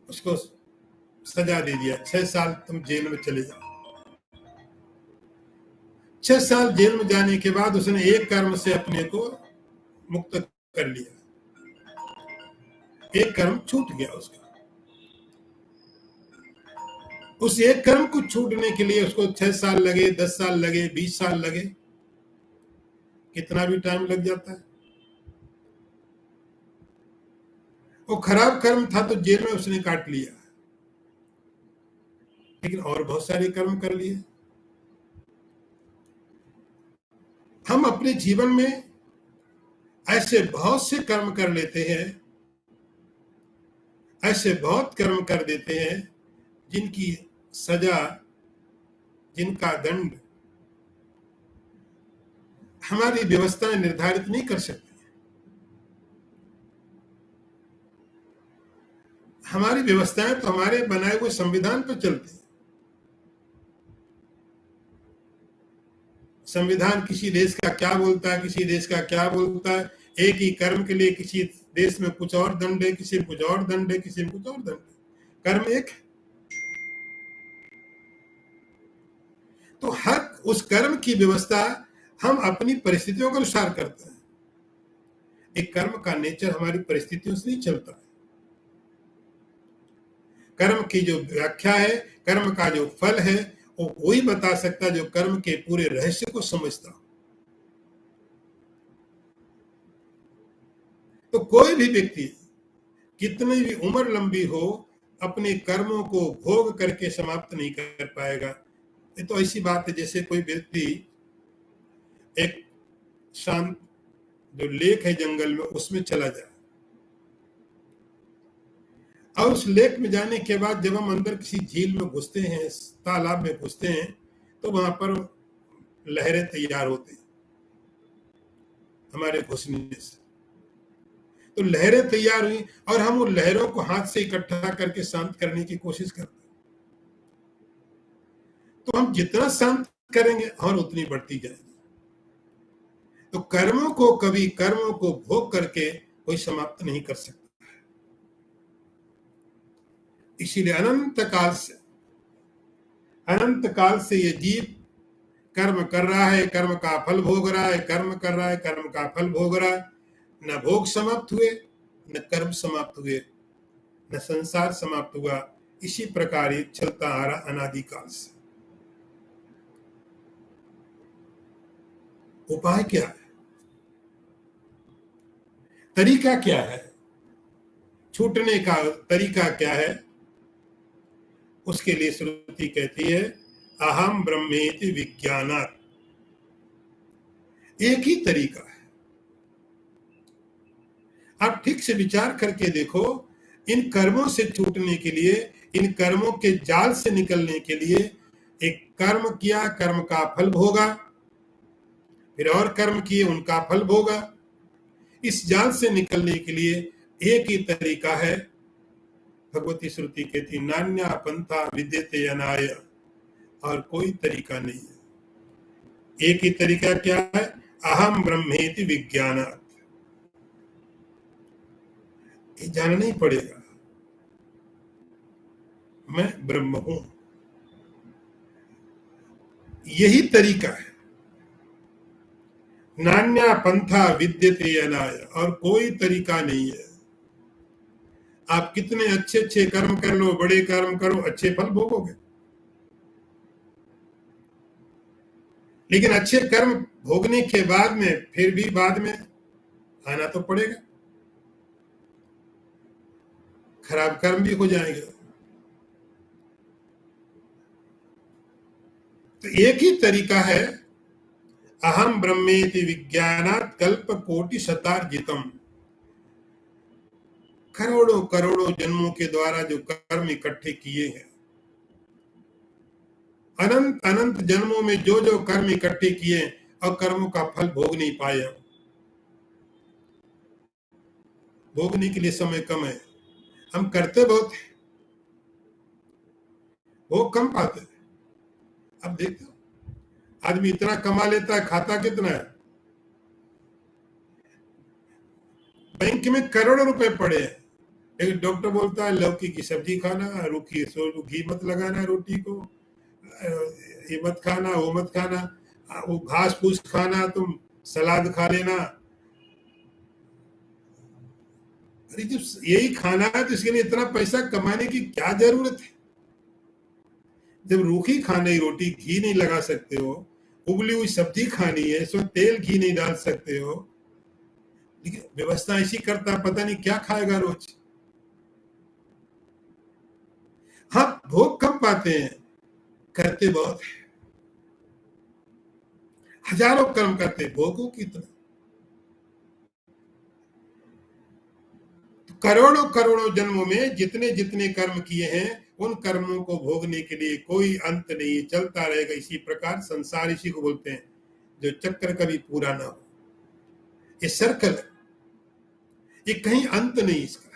उसको सजा दे दिया, 6 साल तुम जेल में चले जाओ। 6 साल जेल में जाने के बाद उसने एक कर्म से अपने को मुक्त कर लिया, एक कर्म छूट गया उसका। उस एक कर्म को छूटने के लिए उसको 6 साल लगे, 10 साल लगे, 20 साल लगे, कितना भी टाइम लग जाता है। वो खराब कर्म था तो जेल में उसने काट लिया, लेकिन और बहुत सारे कर्म कर लिए। हम अपने जीवन में ऐसे बहुत से कर्म कर लेते हैं, ऐसे बहुत कर्म कर देते हैं जिनकी सजा, जिनका दंड हमारी व्यवस्थाएं निर्धारित नहीं कर सकती। हमारी व्यवस्थाएं तो हमारे बनाए हुए संविधान पर चलती है। संविधान किसी देश का क्या बोलता है, किसी देश का क्या बोलता है। एक ही कर्म के लिए किसी देश में कुछ और दंड है, किसी में कुछ और दंड है, किसी में कुछ और दंड है। कर्म एक है। तो हर उस कर्म की व्यवस्था हम अपनी परिस्थितियों के अनुसार करते हैं। एक कर्म का नेचर हमारी परिस्थितियों से नहीं चलता है। कर्म की जो व्याख्या है, कर्म का जो फल है, वो वही बता सकता है जो कर्म के पूरे रहस्य को समझता हो। तो कोई भी व्यक्ति कितनी भी उम्र लंबी हो, अपने कर्मों को भोग करके समाप्त नहीं कर पाएगा। ये तो ऐसी बात है जैसे कोई व्यक्ति एक शांत जो लेक है जंगल में, उसमें चला जाए, और उस लेक में जाने के बाद जब हम अंदर किसी झील में घुसते हैं, तालाब में घुसते हैं, तो वहां पर लहरें तैयार होती हैं हमारे घुसने से। तो लहरें तैयार हुई और हम उन लहरों को हाथ से इकट्ठा करके शांत करने की कोशिश करते हैं। तो हम जितना शांत करेंगे और उतनी बढ़ती जाएगी। तो कर्मों को भोग करके कोई समाप्त नहीं कर सकता। इसीलिए अनंत काल से ये जीव कर्म कर रहा है, कर्म का फल भोग रहा है, कर्म कर रहा है, कर्म का फल भोग रहा है। न भोग समाप्त हुए, न कर्म समाप्त हुए, न संसार समाप्त हुआ। इसी प्रकार ये चलता आ रहा अनादिकाल से। उपाय क्या है, तरीका क्या है, छूटने का तरीका क्या है? उसके लिए श्रुति कहती है अहम ब्रह्मेति विज्ञानात्। एक ही तरीका है। आप ठीक से विचार करके देखो, इन कर्मों से छूटने के लिए, इन कर्मों के जाल से निकलने के लिए एक कर्म किया, कर्म का फल भोगा, फिर और कर्म किए, उनका फल भोगा। इस जाल से निकलने के लिए एक ही तरीका है। भगवती श्रुति कहती नान्या पंथा विद्यते अनाय, और कोई तरीका नहीं है। एक ही तरीका क्या है? अहम ब्रह्मेति विज्ञानात्। ये जानना ही पड़ेगा, मैं ब्रह्म हूं। यही तरीका है। नान्या पंथा विद्यते अनाय, और कोई तरीका नहीं है। आप कितने अच्छे अच्छे कर्म कर लो, बड़े कर्म करो, अच्छे फल भोगोगे, लेकिन अच्छे कर्म भोगने के बाद में फिर भी बाद में आना तो पड़ेगा, खराब कर्म भी हो जाएंगे। तो एक ही तरीका है, अहम ब्रह्मेति विज्ञानात् कल्प कोटि शतार्जितम। करोड़ों करोड़ों जन्मों के द्वारा जो कर्म इकट्ठे किए हैं, अनंत अनंत जन्मों में जो जो कर्म इकट्ठे किए, और कर्मों का फल भोग नहीं पाए। भोगने के लिए समय कम है, हम करते बहुत है, भोग कम पाते। अब देखो, आदमी इतना कमा लेता है, खाता कितना है? बैंक में करोड़ों रुपए पड़े हैं, लेकिन डॉक्टर बोलता है लौकी की सब्जी खाना, रूखी घी मत लगाना रोटी को, ये मत खाना, वो मत खाना, वो घास फूस खाना, तुम सलाद खा लेना। अरे जब यही खाना है तो इसके लिए इतना पैसा कमाने की क्या जरूरत है? जब रूखी खाने रोटी घी नहीं लगा सकते हो, उबली हुई सब्जी खानी है, इसमें तेल घी नहीं डाल सकते हो, लेकिन व्यवस्था ऐसी करता, पता नहीं क्या खाएगा रोज। हाँ, भोग कम पाते हैं, करते बहुत है। हजारों कर्म करते, भोगों कितना? तो करोड़ों करोड़ों जन्मों में जितने जितने कर्म किए हैं, उन कर्मों को भोगने के लिए कोई अंत नहीं, चलता रहेगा। इसी प्रकार संसार इसी को बोलते हैं, जो चक्र कभी पूरा ना हो। ये सर्कल है, ये कहीं अंत नहीं इसका।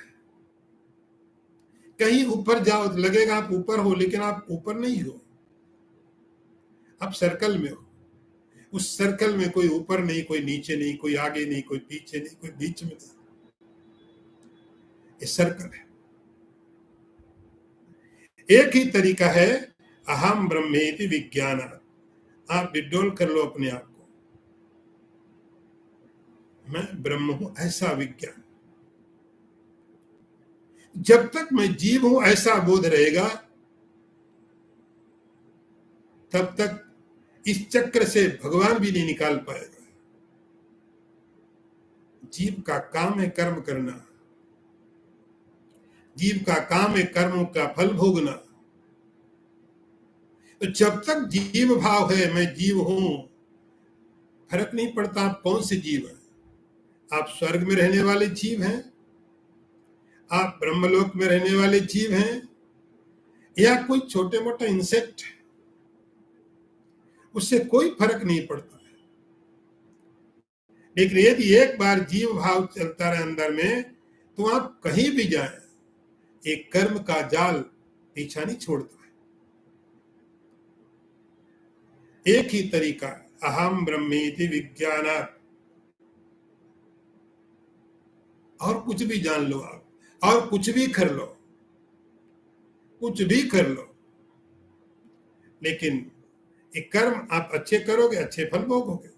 कहीं ऊपर जाओ तो लगेगा आप ऊपर हो, लेकिन आप ऊपर नहीं हो, आप सर्कल में हो। उस सर्कल में कोई ऊपर नहीं, कोई नीचे नहीं, कोई आगे नहीं, कोई पीछे नहीं, कोई बीच में नहीं। ये सर्कल है। एक ही तरीका है, अहम ब्रह्मेति विज्ञानात्। आप विड्रॉल कर लो अपने आप को, मैं ब्रह्म हूं, ऐसा विज्ञान। जब तक मैं जीव हूं ऐसा बोध रहेगा, तब तक इस चक्र से भगवान भी नहीं निकाल पाएगा। जीव का काम है कर्म करना, जीव का काम है कर्मों का फल भोगना। तो जब तक जीव भाव है, मैं जीव हूं, फर्क नहीं पड़ता आप कौन से जीव हैं। आप स्वर्ग में रहने वाले जीव हैं, आप ब्रह्मलोक में रहने वाले जीव हैं, या कोई छोटे मोटे इंसेक्ट, उससे कोई फर्क नहीं पड़ता है। लेकिन यदि एक बार जीव भाव चलता रहे अंदर में, तो आप कहीं भी जाए, एक कर्म का जाल पीछा नहीं छोड़ता है। एक ही तरीका, अहम ब्रह्मेति विज्ञानात्। और कुछ भी जान लो आप, और कुछ भी कर लो, कुछ भी कर लो, लेकिन एक कर्म आप अच्छे करोगे, अच्छे फल भोगोगे,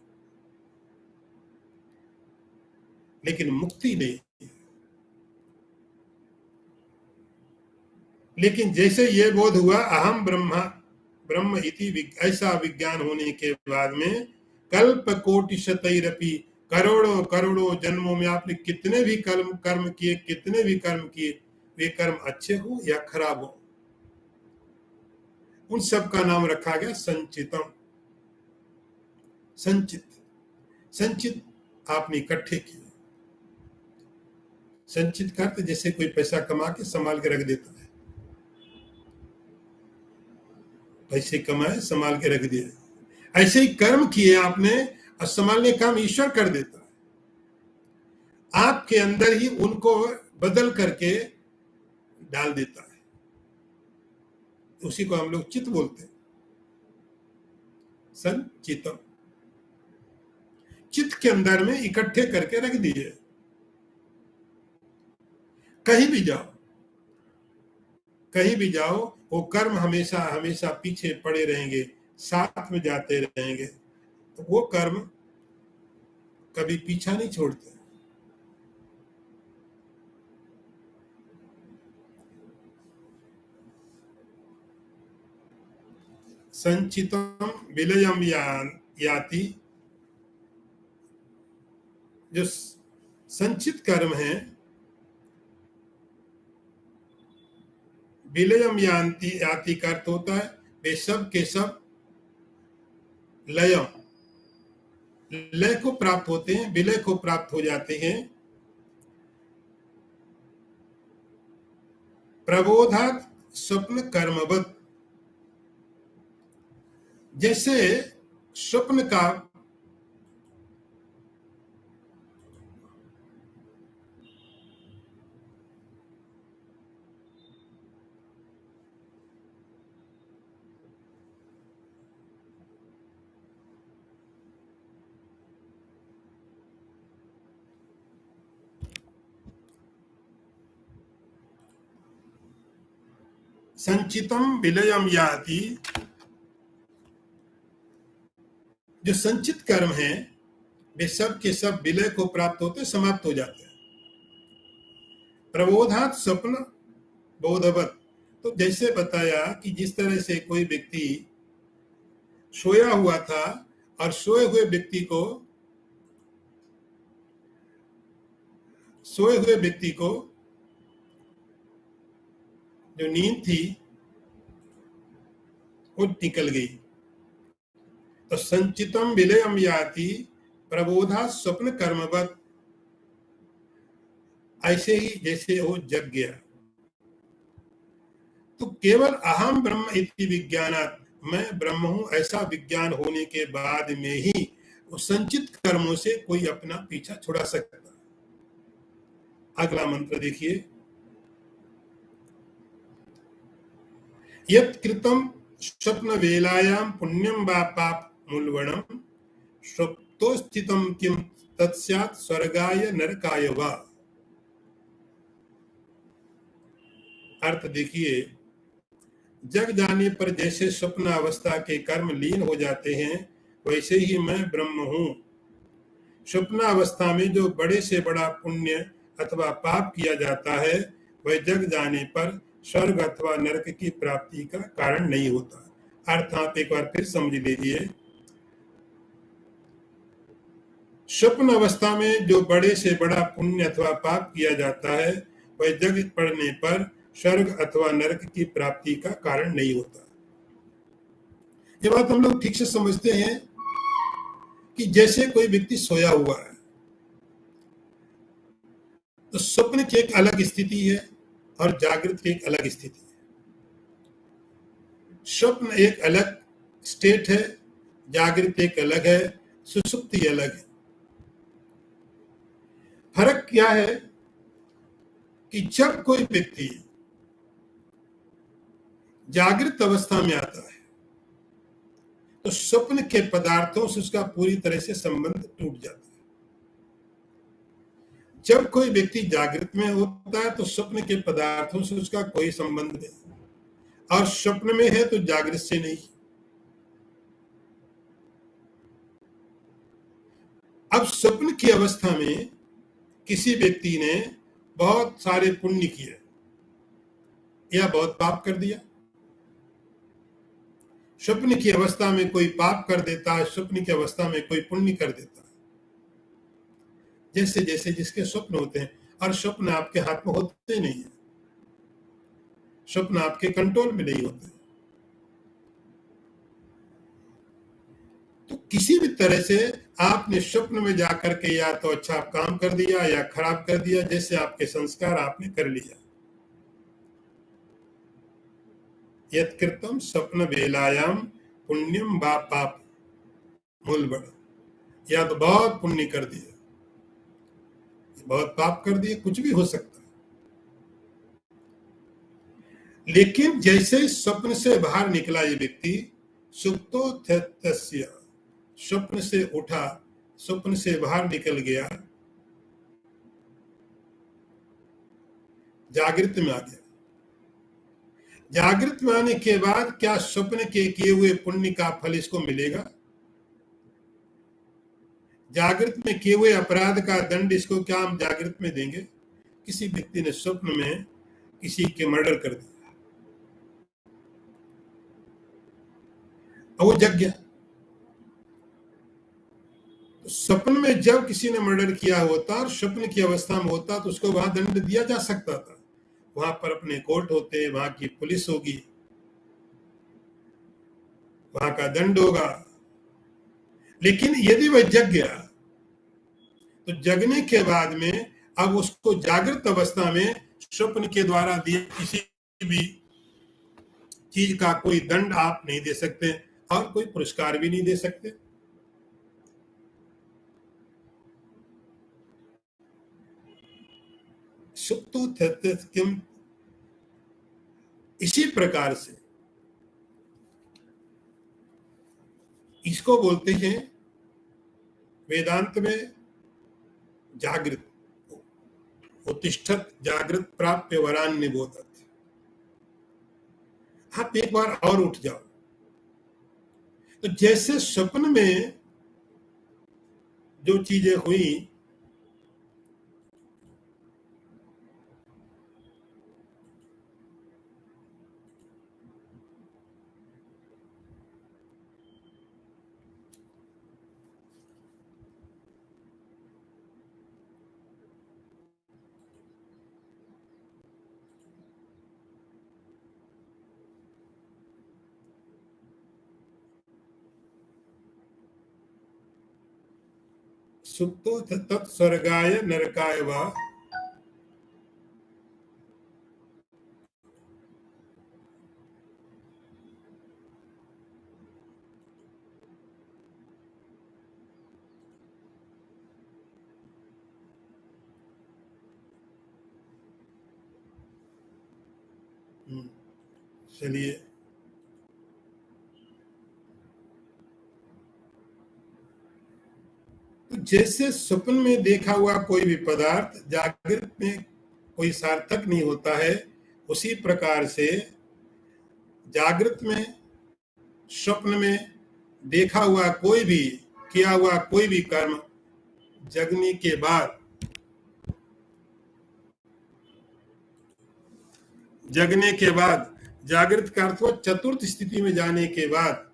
लेकिन मुक्ति नहीं। लेकिन जैसे ये बोध हुआ अहम ब्रह्म इति, ऐसा विज्ञान होने के बाद में कल्प कोटि शतैरपि, करोड़ों करोड़ों जन्मों में आपने कितने भी कर्म किए, कितने भी कर्म किए, वे कर्म अच्छे हो या खराब हो, उन सब का नाम रखा गया संचितम। संचित, संचित आपने इकट्ठे किए। संचित करते जैसे कोई पैसा कमा के संभाल के रख देता है, पैसे कमाए, संभाल के रख दिए। ऐसे ही कर्म किए आपने और संभालने का काम ईश्वर कर देता है, आपके अंदर ही उनको बदल करके डाल देता है। उसी को हम लोग चित्त बोलते हैं, संचितम। चित्त के अंदर में इकट्ठे करके रख दिए। कहीं भी जाओ, कहीं भी जाओ, वो कर्म हमेशा हमेशा पीछे पड़े रहेंगे, साथ में जाते रहेंगे। तो वो कर्म कभी पीछा नहीं छोड़ते। संचितम विलयम याति, जो संचित कर्म है, विलयम याति का अर्थ होता है वे सब के सब लयम, लय को प्राप्त होते हैं, विलय को प्राप्त हो जाते हैं। प्रबोधात स्वप्न कर्मवत, जैसे स्वप्न का संचितम विलयम याति, जो संचित कर्म है वे सब के सब विलय को प्राप्त होते, समाप्त हो जाते हैं। प्रबोधात स्वप्न बोधवत, तो जैसे बताया कि जिस तरह से कोई व्यक्ति सोया हुआ था और सोए हुए व्यक्ति को जो नींद थी वो निकल गई। तो संचितम विलयम याति प्रबोधा स्वप्न कर्मवत, ऐसे ही जैसे वो जग गया। तो केवल अहम ब्रह्म इति विज्ञानात्, मैं ब्रह्म हूं ऐसा विज्ञान होने के बाद में ही उस संचित कर्मों से कोई अपना पीछा छुड़ा सकता। अगला मंत्र देखिए, यत् कृतं स्वप्न वेलायां पुण्यं वा पाप मूलवणं स्वप्तो स्थितं किं तत्स्यात् स्वर्गाय नरकाय वा। अर्थ देखिए, जग जाने पर जैसे स्वप्न अवस्था के कर्म लीन हो जाते हैं, वैसे ही मैं ब्रह्म हूं। स्वप्न अवस्था में जो बड़े से बड़ा पुण्य अथवा पाप किया जाता है, वह जग जाने पर स्वर्ग अथवा नरक की प्राप्ति का कारण नहीं होता। अर्थ आप एक बार फिर समझ लीजिए, स्वप्न अवस्था में जो बड़े से बड़ा पुण्य अथवा पाप किया जाता है, वह जग पड़ने पर स्वर्ग अथवा नरक की प्राप्ति का कारण नहीं होता। ये बात हम लोग ठीक से समझते हैं कि जैसे कोई व्यक्ति सोया हुआ है तो स्वप्न की एक अलग स्थिति है और जागृत की एक अलग स्थिति है। स्वप्न एक अलग स्टेट है, जागृत एक अलग है, सुषुप्ति अलग है। फर्क क्या है कि जब कोई व्यक्ति जागृत अवस्था में आता है तो स्वप्न के पदार्थों से उसका पूरी तरह से संबंध टूट जाता है। जब कोई व्यक्ति जागृत में होता है तो स्वप्न के पदार्थों से उसका कोई संबंध नहीं, और स्वप्न में है तो जागृत से नहीं। अब स्वप्न की अवस्था में किसी व्यक्ति ने बहुत सारे पुण्य किए या बहुत पाप कर दिया। स्वप्न की अवस्था में कोई पाप कर देता है, स्वप्न की अवस्था में कोई पुण्य कर देता है। जैसे जैसे जिसके स्वप्न होते हैं, और स्वप्न आपके हाथ में होते नहीं है, स्वप्न आपके कंट्रोल में नहीं होते। तो किसी भी तरह से आपने स्वप्न में जाकर के या तो अच्छा काम कर दिया या खराब कर दिया, जैसे आपके संस्कार आपने कर लिया। यत्कृतम स्वप्न वेलायाम पुण्यम वा पाप। मूल बड़ा, या तो बहुत पुण्य कर दिया, बहुत पाप कर दिए, कुछ भी हो सकता है। लेकिन जैसे स्वप्न से बाहर निकला ये व्यक्ति, सुप्तो तस्य, स्वप्न से उठा, स्वप्न से बाहर निकल गया, जागृत में आ गया। जागृत में आने के बाद क्या स्वप्न के किए हुए पुण्य का फल इसको मिलेगा? जागृत में किए हुए अपराध का दंड इसको क्या हम जागृत में देंगे? किसी व्यक्ति ने स्वप्न में किसी के मर्डर कर दिया और वो जग गया। तो स्वप्न में जब किसी ने मर्डर किया होता और स्वप्न की अवस्था में होता तो उसको वहां दंड दिया जा सकता था। वहां पर अपने कोर्ट होते, वहां की पुलिस होगी, वहां का दंड होगा। लेकिन यदि वह जग गया तो जगने के बाद में अब उसको जागृत अवस्था में स्वप्न के द्वारा दिए किसी भी चीज का कोई दंड आप नहीं दे सकते और कोई पुरस्कार भी नहीं दे सकते। सुप्तो किम, इसी प्रकार से इसको बोलते हैं वेदांत में जागृत, उत्तिष्ठत जागृत प्राप्य वरान निबोधत। आप एक बार और उठ जाओ। तो जैसे स्वप्न में जो चीजें हुई, सुप्तो तत् स्वर्गाय नरकाय वा, चलिए तो जैसे स्वप्न में देखा हुआ कोई भी पदार्थ जागृत में कोई सार्थक नहीं होता है, उसी प्रकार से जागृत में स्वप्न में देखा हुआ कोई भी, किया हुआ कोई भी कर्म जगने के बाद, जगने के बाद, जागृत का अर्थ चतुर्थ स्थिति में जाने के बाद,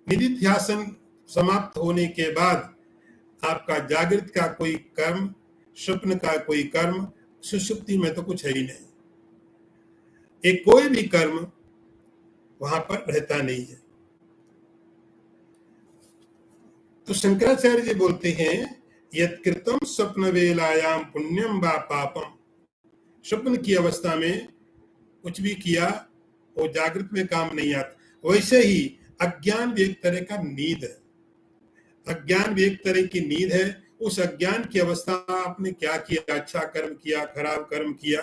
निदिध्यासन समाप्त होने के बाद आपका जागृत का कोई कर्म, स्वप्न का कोई कर्म, सुषुप्ति में तो कुछ है ही नहीं। एक कोई भी कर्म वहां पर रहता नहीं है। तो शंकराचार्य जी बोलते हैं यत्कृतम स्वप्न वेलायाम पुण्यम वा पापम। स्वप्न की अवस्था में कुछ भी किया वो जागृत में काम नहीं आता। वैसे ही अज्ञान भी एक तरह का नींद है। अज्ञान भी एक तरह की नींद है। उस अज्ञान की अवस्था में आपने क्या किया, अच्छा कर्म किया, खराब कर्म किया,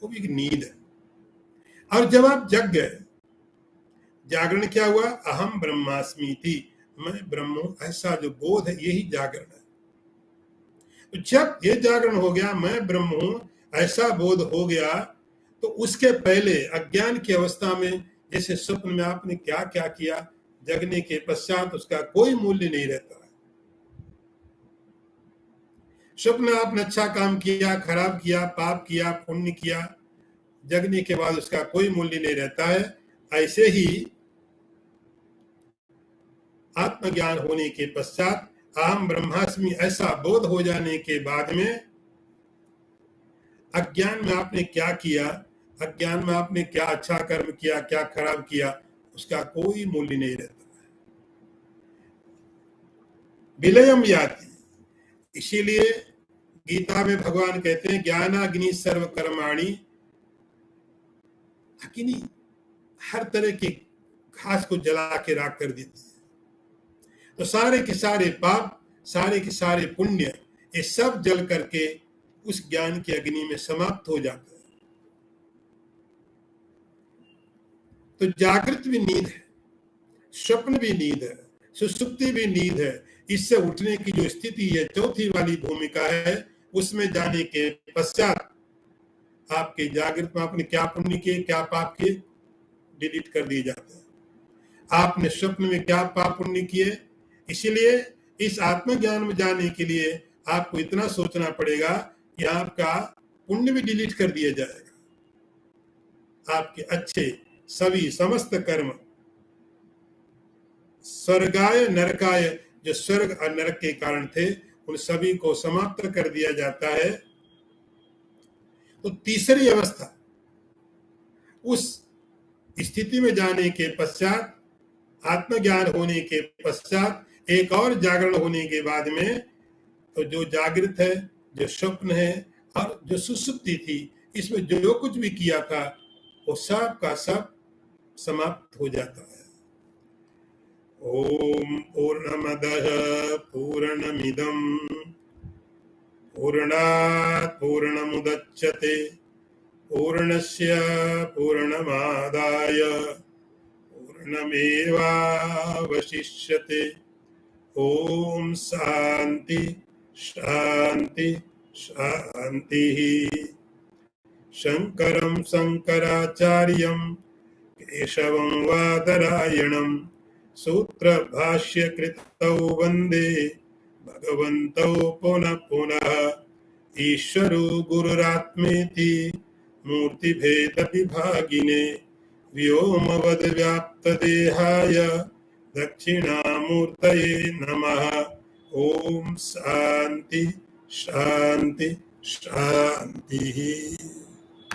वो भी एक नींद है। और जब आप जग गए, जागरण क्या हुआ? अहम ब्रह्मास्मि थी, मैं ब्रह्म हूं, ऐसा जो बोध है यही जागरण है। तो जब ये जागरण हो गया, मैं ब्रह्म हूं, ऐसा बोध हो गया, तो उसके पहले अज्ञान की अवस्था में जैसे स्वप्न में आपने क्या क्या किया, जगने के पश्चात उसका कोई मूल्य नहीं रहता है। स्वप्न में आपने अच्छा काम किया, खराब किया, पाप किया, पुण्य किया, जगने के बाद उसका कोई मूल्य नहीं रहता है। ऐसे ही आत्मज्ञान होने के पश्चात अहम ब्रह्मास्मि ऐसा बोध हो जाने के बाद में अज्ञान में आपने क्या किया, अज्ञान में आपने क्या अच्छा कर्म किया, क्या खराब किया, उसका कोई मूल्य नहीं रहता। विलयम याति, इसीलिए गीता में भगवान कहते हैं ज्ञानाग्नि सर्व कर्माणि अग्नि हर तरह की घास को जला के राख कर देती है। तो सारे के सारे पाप, सारे के सारे पुण्य, ये सब जल करके उस ज्ञान की अग्नि में समाप्त हो जाता है। तो जागृत भी नींद है, स्वप्न भी नींद है, सुसुप्ति भी नींद है। इससे उठने की जो स्थिति है, चौथी वाली भूमिका है, उसमें जाने के पश्चात आपके जागृत में आपने क्या पुण्य किए, क्या पाप किए, डिलीट कर दिए जाते हैं। आपने स्वप्न में क्या पाप पुण्य किए। इसलिए इस आत्मज्ञान में जाने के लिए आपको इतना सोचना पड़ेगा कि आपका पुण्य भी डिलीट कर दिया जाएगा। आपके अच्छे सभी समस्त कर्म, स्वर्गाय नरकाय, जो स्वर्ग और नरक के कारण थे, उन सभी को समाप्त कर दिया जाता है। तो तीसरी अवस्था, उस स्थिति में जाने के पश्चात, आत्मज्ञान होने के पश्चात, एक और जागरण होने के बाद में, तो जो जागृत है, जो स्वप्न है और जो सुसुप्ति थी, इसमें जो कुछ भी किया था वो सब का सब समाप्त हो जाता है। ओम पूर्णमदः पूर्णमिदं पूर्णात् पूर्णमुदच्यते पूर्णस्य पूर्णमादाय पूर्णमेवावशिष्यते। ओम शांति शांति शांतिः। शंकरं शंकराचार्यं केशवं वादरायणं सूत्रभाष्यकृतौ वन्दे भगवन्तौ पुनः पुनः। ईश्वरो गुरुरात्मेति मूर्तिभेदविभागिने व्योमवद्व्याप्तदेहाय दक्षिणामूर्तये नमः। ओम शांति शांति शांति।